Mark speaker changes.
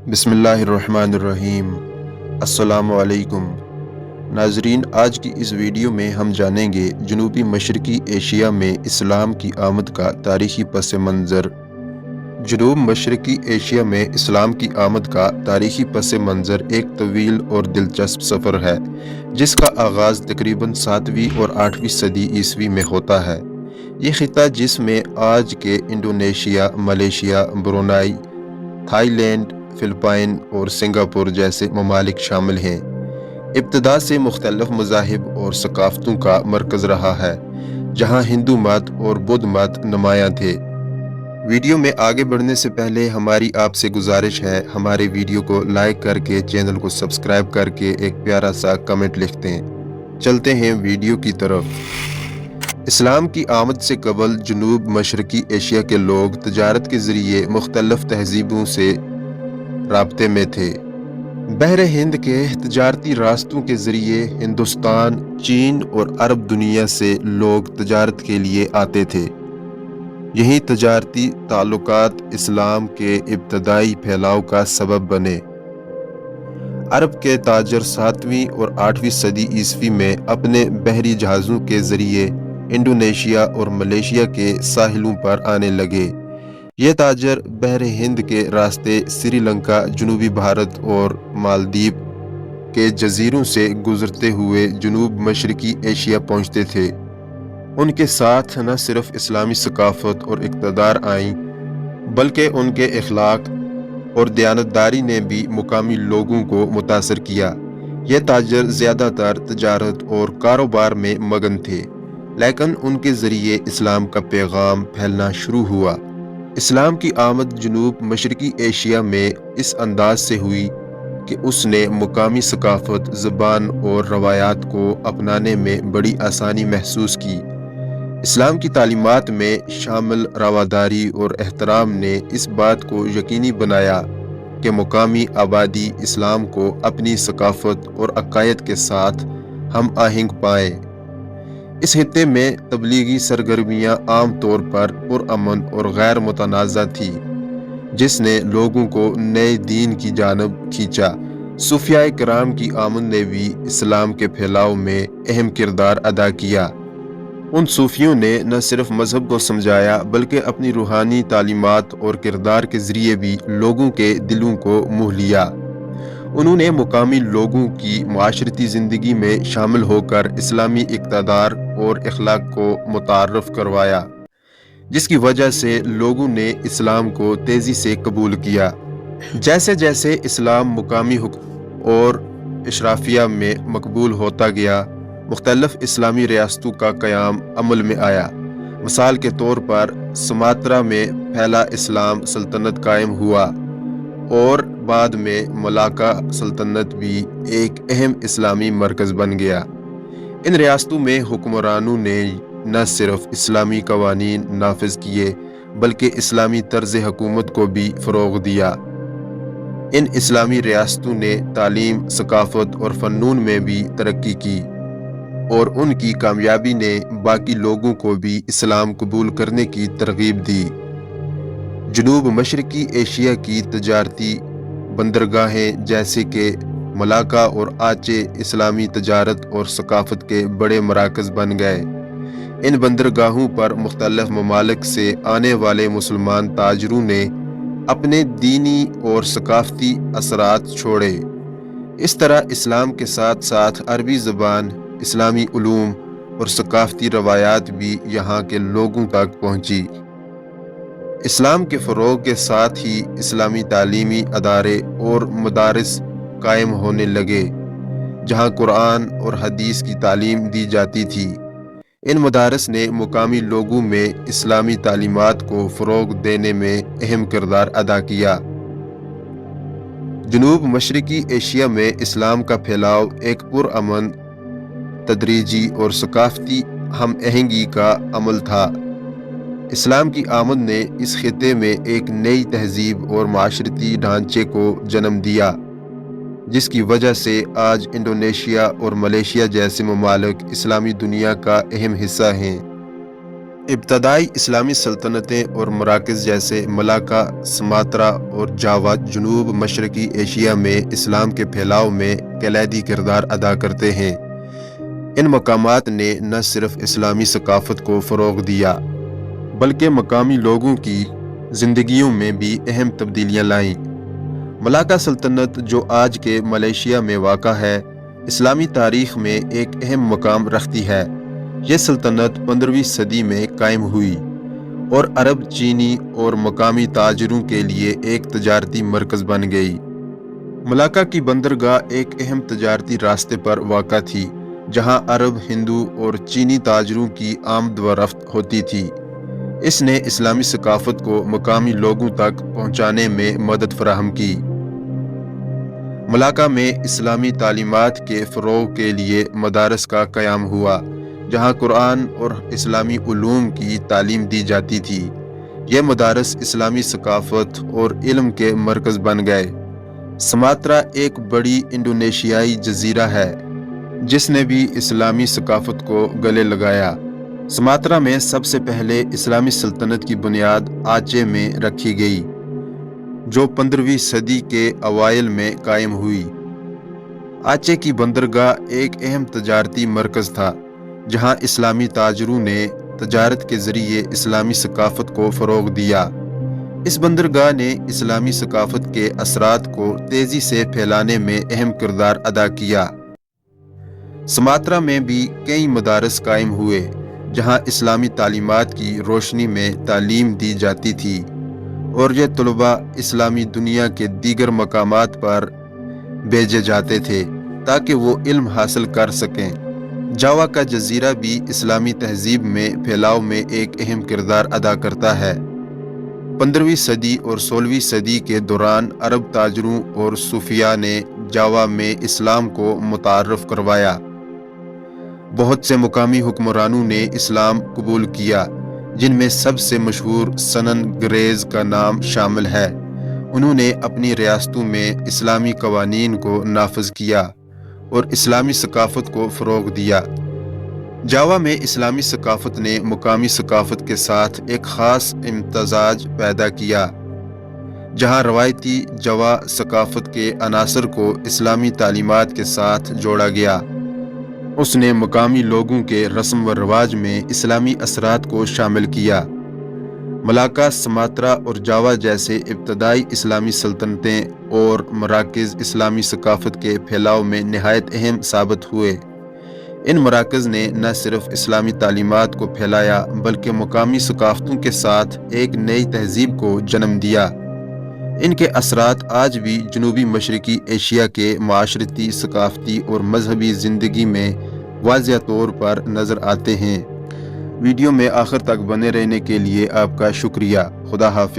Speaker 1: بسم اللہ الرحمن الرحیم۔ السلام علیکم ناظرین، آج کی اس ویڈیو میں ہم جانیں گے جنوبی مشرقی ایشیا میں اسلام کی آمد کا تاریخی پس منظر۔ جنوب مشرقی ایشیا میں اسلام کی آمد کا تاریخی پس منظر ایک طویل اور دلچسپ سفر ہے جس کا آغاز تقریباً 7ویں اور 8ویں صدی عیسوی میں ہوتا ہے۔ یہ خطہ، جس میں آج کے Indonesia, Malaysia, Brunei, Thailand, Philippines اور سنگاپور جیسے ممالک شامل ہیں، ابتدا سے مختلف مذاہب اور ثقافتوں کا مرکز رہا ہے، جہاں ہندو مت اور بدھ مت نمایاں تھے۔ ویڈیو میں آگے بڑھنے سے پہلے ہماری آپ سے گزارش ہے، ہمارے ویڈیو کو لائک کر کے چینل کو سبسکرائب کر کے ایک پیارا سا کمنٹ لکھتے ہیں۔ چلتے ہیں ویڈیو کی طرف۔ اسلام کی آمد سے قبل جنوب مشرقی ایشیا کے لوگ تجارت کے ذریعے مختلف تہذیبوں سے رابطے میں تھے۔ بحر ہند کے تجارتی راستوں کے ذریعے ہندوستان، چین اور عرب دنیا سے لوگ تجارت کے لیے آتے تھے۔ یہی تجارتی تعلقات اسلام کے ابتدائی پھیلاؤ کا سبب بنے۔ عرب کے تاجر 7ویں اور 8ویں صدی عیسوی میں اپنے بحری جہازوں کے ذریعے انڈونیشیا اور ملیشیا کے ساحلوں پر آنے لگے۔ یہ تاجر بحر ہند کے راستے سری لنکا، جنوبی بھارت اور مالدیپ کے جزیروں سے گزرتے ہوئے جنوب مشرقی ایشیا پہنچتے تھے۔ ان کے ساتھ نہ صرف اسلامی ثقافت اور اقتدار آئیں، بلکہ ان کے اخلاق اور دیانتداری نے بھی مقامی لوگوں کو متاثر کیا۔ یہ تاجر زیادہ تر تجارت اور کاروبار میں مگن تھے، لیکن ان کے ذریعے اسلام کا پیغام پھیلنا شروع ہوا۔ اسلام کی آمد جنوب مشرقی ایشیا میں اس انداز سے ہوئی کہ اس نے مقامی ثقافت، زبان اور روایات کو اپنانے میں بڑی آسانی محسوس کی۔ اسلام کی تعلیمات میں شامل رواداری اور احترام نے اس بات کو یقینی بنایا کہ مقامی آبادی اسلام کو اپنی ثقافت اور عقائد کے ساتھ ہم آہنگ پائے۔ اس خطے میں تبلیغی سرگرمیاں عام طور پر پرامن اور غیر متنازع تھی، جس نے لوگوں کو نئے دین کی جانب کھینچا۔ صوفیاء کرام کی آمد نے بھی اسلام کے پھیلاؤ میں اہم کردار ادا کیا۔ ان صوفیوں نے نہ صرف مذہب کو سمجھایا بلکہ اپنی روحانی تعلیمات اور کردار کے ذریعے بھی لوگوں کے دلوں کو موہ لیا۔ انہوں نے مقامی لوگوں کی معاشرتی زندگی میں شامل ہو کر اسلامی اقتدار اور اخلاق کو متعارف کروایا، جس کی وجہ سے لوگوں نے اسلام کو تیزی سے قبول کیا۔ جیسے جیسے اسلام مقامی حکم اور اشرافیہ میں مقبول ہوتا گیا، مختلف اسلامی ریاستوں کا قیام عمل میں آیا۔ مثال کے طور پر سماترا میں پھیلا اسلام سلطنت قائم ہوا اور بعد میں ملاکا سلطنت بھی ایک اہم اسلامی مرکز بن گیا۔ ان ریاستوں میں حکمرانوں نے نہ صرف اسلامی قوانین نافذ کیے بلکہ اسلامی طرز حکومت کو بھی فروغ دیا۔ ان اسلامی ریاستوں نے تعلیم، ثقافت اور فنون میں بھی ترقی کی، اور ان کی کامیابی نے باقی لوگوں کو بھی اسلام قبول کرنے کی ترغیب دی۔ جنوب مشرقی ایشیا کی تجارتی بندرگاہیں جیسے کہ ملاکا اور آچے اسلامی تجارت اور ثقافت کے بڑے مراکز بن گئے۔ ان بندرگاہوں پر مختلف ممالک سے آنے والے مسلمان تاجروں نے اپنے دینی اور ثقافتی اثرات چھوڑے۔ اس طرح اسلام کے ساتھ ساتھ عربی زبان، اسلامی علوم اور ثقافتی روایات بھی یہاں کے لوگوں تک پہنچی۔ اسلام کے فروغ کے ساتھ ہی اسلامی تعلیمی ادارے اور مدارس قائم ہونے لگے، جہاں قرآن اور حدیث کی تعلیم دی جاتی تھی۔ ان مدارس نے مقامی لوگوں میں اسلامی تعلیمات کو فروغ دینے میں اہم کردار ادا کیا۔ جنوب مشرقی ایشیا میں اسلام کا پھیلاؤ ایک پرامن، تدریجی اور ثقافتی ہم آہنگی کا عمل تھا۔ اسلام کی آمد نے اس خطے میں ایک نئی تہذیب اور معاشرتی ڈھانچے کو جنم دیا، جس کی وجہ سے آج انڈونیشیا اور ملیشیا جیسے ممالک اسلامی دنیا کا اہم حصہ ہیں۔ ابتدائی اسلامی سلطنتیں اور مراکز جیسے ملاکا، سماترا اور جاوا جنوب مشرقی ایشیا میں اسلام کے پھیلاؤ میں کلیدی کردار ادا کرتے ہیں۔ ان مقامات نے نہ صرف اسلامی ثقافت کو فروغ دیا بلکہ مقامی لوگوں کی زندگیوں میں بھی اہم تبدیلیاں لائیں۔ ملاکا سلطنت، جو آج کے ملیشیا میں واقع ہے، اسلامی تاریخ میں ایک اہم مقام رکھتی ہے۔ یہ سلطنت 15ویں صدی میں قائم ہوئی اور عرب، چینی اور مقامی تاجروں کے لیے ایک تجارتی مرکز بن گئی۔ ملاکا کی بندرگاہ ایک اہم تجارتی راستے پر واقع تھی، جہاں عرب، ہندو اور چینی تاجروں کی آمد و رفت ہوتی تھی۔ اس نے اسلامی ثقافت کو مقامی لوگوں تک پہنچانے میں مدد فراہم کی۔ ملاکا میں اسلامی تعلیمات کے فروغ کے لیے مدارس کا قیام ہوا، جہاں قرآن اور اسلامی علوم کی تعلیم دی جاتی تھی۔ یہ مدارس اسلامی ثقافت اور علم کے مرکز بن گئے۔ سماترا ایک بڑی انڈونیشیائی جزیرہ ہے جس نے بھی اسلامی ثقافت کو گلے لگایا۔ سماترا میں سب سے پہلے اسلامی سلطنت کی بنیاد آچے میں رکھی گئی، جو 15ویں صدی کے اوائل میں قائم ہوئی۔ آچے کی بندرگاہ ایک اہم تجارتی مرکز تھا، جہاں اسلامی تاجروں نے تجارت کے ذریعے اسلامی ثقافت کو فروغ دیا۔ اس بندرگاہ نے اسلامی ثقافت کے اثرات کو تیزی سے پھیلانے میں اہم کردار ادا کیا۔ سماترا میں بھی کئی مدارس قائم ہوئے، جہاں اسلامی تعلیمات کی روشنی میں تعلیم دی جاتی تھی، اور یہ طلباء اسلامی دنیا کے دیگر مقامات پر بھیجے جاتے تھے تاکہ وہ علم حاصل کر سکیں۔ جاوا کا جزیرہ بھی اسلامی تہذیب میں پھیلاؤ میں ایک اہم کردار ادا کرتا ہے۔ 15ویں صدی اور 16ویں صدی کے دوران عرب تاجروں اور صوفیاء نے جاوا میں اسلام کو متعارف کروایا۔ بہت سے مقامی حکمرانوں نے اسلام قبول کیا، جن میں سب سے مشہور سنن گریز کا نام شامل ہے۔ انہوں نے اپنی ریاستوں میں اسلامی قوانین کو نافذ کیا اور اسلامی ثقافت کو فروغ دیا۔ جاوا میں اسلامی ثقافت نے مقامی ثقافت کے ساتھ ایک خاص امتزاج پیدا کیا، جہاں روایتی جاوا ثقافت کے عناصر کو اسلامی تعلیمات کے ساتھ جوڑا گیا۔ اس نے مقامی لوگوں کے رسم و رواج میں اسلامی اثرات کو شامل کیا۔ ملاکا، سماترا اور جاوا جیسے ابتدائی اسلامی سلطنتیں اور مراکز اسلامی ثقافت کے پھیلاؤ میں نہایت اہم ثابت ہوئے۔ ان مراکز نے نہ صرف اسلامی تعلیمات کو پھیلایا بلکہ مقامی ثقافتوں کے ساتھ ایک نئی تہذیب کو جنم دیا۔ ان کے اثرات آج بھی جنوبی مشرقی ایشیا کے معاشرتی، ثقافتی اور مذہبی زندگی میں واضح طور پر نظر آتے ہیں۔ ویڈیو میں آخر تک بنے رہنے کے لیے آپ کا شکریہ۔ خدا حافظ۔